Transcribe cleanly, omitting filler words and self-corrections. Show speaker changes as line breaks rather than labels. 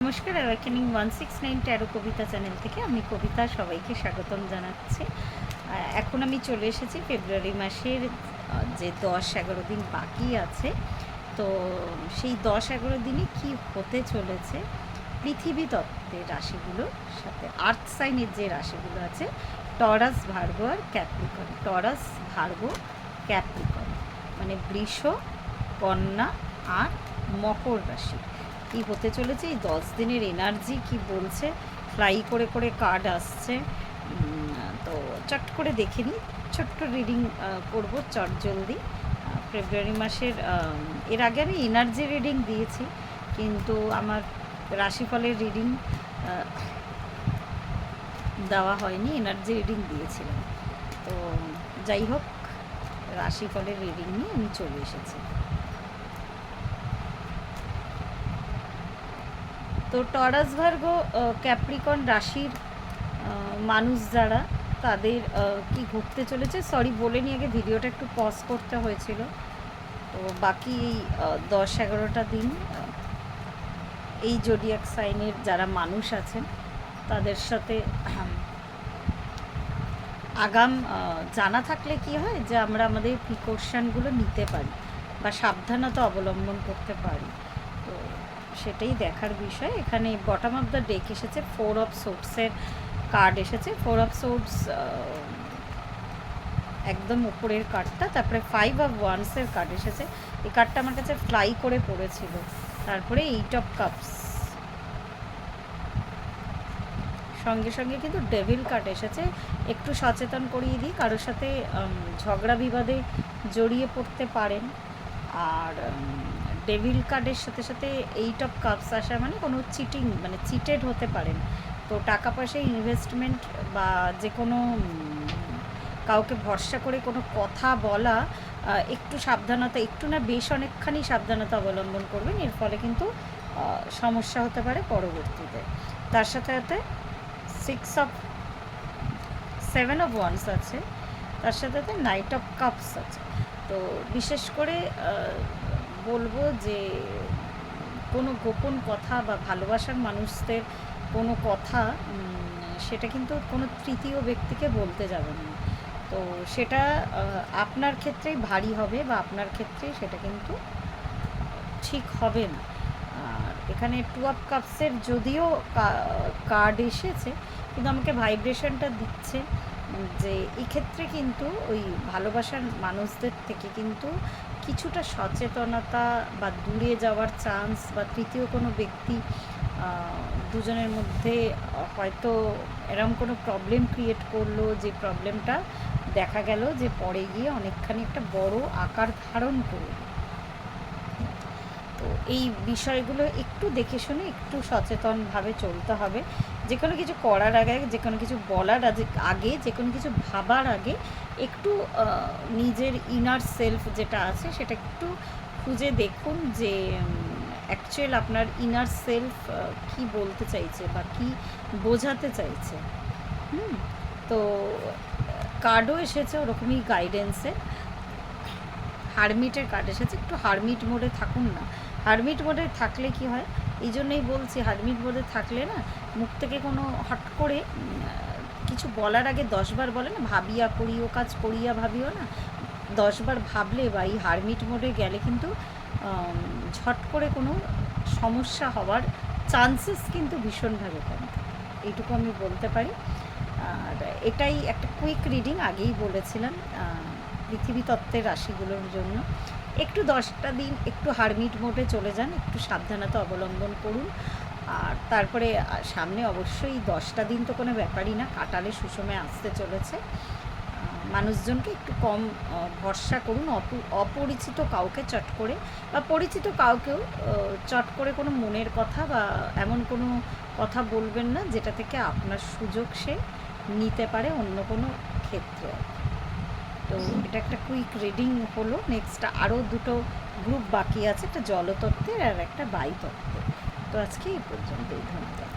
নমস্কার, awakening 169 taro কবিতা channel থেকে আমি কবিতা সবাইকে স্বাগতম জানাচ্ছি। এখন আমি চলে এসেছি ফেব্রুয়ারি মাসের যে 10-11 দিন বাকি আছে। তো সেই 10-11 দিনে কি হতে চলেছে পৃথিবী তত্ত্বের রাশিগুলোর সাথে, আর্থ সাইনের যে রাশিগুলো আছে, টরাস, ভার্গো আর ক্যাপ্রিকন। টরাস, ভার্গো, ক্যাপ্রিকন মানে বৃষ, কন্যা আর মকর রাশি কি হতে চলেছে এই 10 দিনের এনার্জি কি বলছে। ফ্লাই করে করে কার্ড আসছে, তো চট করে দেখে নিই, ছোট্ট রিডিং করব চট জলদি। ফেব্রুয়ারি মাসের এর আগে আমি এনার্জি রিডিং দিয়েছি, কিন্তু আমার রাশিফলের রিডিং দেওয়া হয়নি, এনার্জি রিডিং দিয়েছিলাম। তো যাই হোক, রাশিফলের রিডিং নিয়ে আমি চলে এসেছি। তো টরাস, ভার্গো, ক্যাপ্রিকন রাশির মানুষ যারা, তাদের কি ঘটতে চলেছে, সরি বলে নিয়ে আগে ভিডিওটা একটু পজ করতে হয়েছিল। তো বাকি এই 10-11টা দিন এই জোডিয়াক সাইনের যারা মানুষ আছেন তাদের সাথে আগাম জানা থাকলে কি হয় যে আমরা আমাদের প্রিকশনগুলো নিতে পারি বা সাবধানতা অবলম্বন করতে পারি। তো সেটাই দেখার বিষয়। এখানে বটম অফ দ্য ডেক এসেছে 4 অফ সোর্টসের কার্ড এসেছে। 4 অফ সোর্টস একদম উপরের কার্ডটা, তারপরে 5 অফ ওয়ান্সের কার্ড এসেছে। এই কার্ডটা আমার কাছে ফ্লাই করে পড়েছিল। তারপরে 8 অফ কাপস, সঙ্গে সঙ্গে কিন্তু ডেভিল কার্ড এসেছে। একটু সচেতন করিয়ে দিই, কারোর সাথে ঝগড়া বিবাদে জড়িয়ে পড়তে পারেন। আর ডেভিল কার্ডের সাথে সাথে 8 অফ কাপস আসা মানে কোনো চিটিং, মানে চিটেড হতে পারেন। তো টাকা পয়সা ইনভেস্টমেন্ট বা যে কোনো কাউকে ভরসা করে কোনো কথা বলা, একটু সাবধানতা, একটু না বেশ অনেকখানি সাবধানতা অবলম্বন করবেন। এর ফলে কিন্তু সমস্যা হতে পারে পরবর্তীতে। তার সাথে সাথে 7 অফ ওয়ান্স আছে, তার সাথে সাথে 9 অফ কাপস আছে। তো বিশেষ করে বলবো যে কোনো গোপন কথা বা ভালোবাসার মানুষদের কোনো কথা, সেটা কিন্তু কোনো তৃতীয় ব্যক্তিকে বলতে যাবেন না। তো সেটা আপনার ক্ষেত্রেই ভারী হবে বা আপনার ক্ষেত্রেই সেটা কিন্তু ঠিক হবে না। আর এখানে 2 অফ কাপসের যদিও কার্ড এসেছে, কিন্তু আমাকে ভাইব্রেশনটা দিচ্ছে যে এক্ষেত্রে কিন্তু ওই ভালোবাসার মানুষদের থেকে কিন্তু কিছুটা সচেতনতা বা দূরে যাওয়ার চান্স, বা তৃতীয় কোনো ব্যক্তি দুজনের মধ্যে হয়তো এরকম কোনো প্রবলেম ক্রিয়েট করলো, যে প্রবলেমটা দেখা গেল যে পরে গিয়ে অনেকখানি একটা বড় আকার ধারণ করবে। তো এই বিষয়গুলো একটু দেখে শুনে, একটু সচেতনভাবে চলতে হবে। যে কোনো কিছু করার আগে, যে কোনো কিছু বলার আগে, যে কোনো কিছু ভাবার আগে একটু নিজের ইনার সেলফ যেটা আছে সেটা একটু খুঁজে দেখুন যে অ্যাকচুয়াল আপনার ইনার সেলফ কী বলতে চাইছে বা কী বোঝাতে চাইছে। তো কার্ডও এসেছে ওরকমই গাইডেন্সে। হারমিটের কার্ড এসেছে। একটু হারমিট মোডে থাকুন না। হারমিট মোডে থাকলে কি হয়, এই জন্যই বলছি, হারমিট মোডে থাকলে না মুখ থেকে কোনো হট করে কিছু বলার আগে 10 বার বলে না, ভাবিয়া করিও কাজ করিয়া ভাবিও না। 10 বার ভাবলে বা এই হারমিট মোডে গেলে কিন্তু ঝট করে কোনো সমস্যা হওয়ার চান্সেস কিন্তু ভীষণভাবে কম থাকে, এইটুকু আমি বলতে পারি। আর এটাই একটা কুইক রিডিং, আগেই বলেছিলাম পৃথিবী তত্ত্বের রাশিগুলোর জন্য। একটু 10টা দিন একটু হারমিট মোডে চলে যান, একটু সাবধানতা অবলম্বন করুন। আর তারপরে সামনে অবশ্যই 10টা দিন তো কোনো ব্যাপারই না, কাটালে সুসময় আসতে চলেছে। মানুষজনকে একটু কম ভরসা করুন, অপরিচিত কাউকে চট করে, বা পরিচিত কাউকেও চট করে কোনো মনের কথা বা এমন কোনো কথা বলবেন না যেটা থেকে আপনার সুযোগ সে নিতে পারে অন্য কোনো ক্ষেত্রে। তো এটা একটা কুইক রিডিং হলো। নেক্সট আরও দুটো গ্রুপ বাকি আছে, একটা জলতত্ত্বের আর একটা বায়ুতত্ত্বের। তো আজকে এই পর্যন্তই, ধন্যবাদ।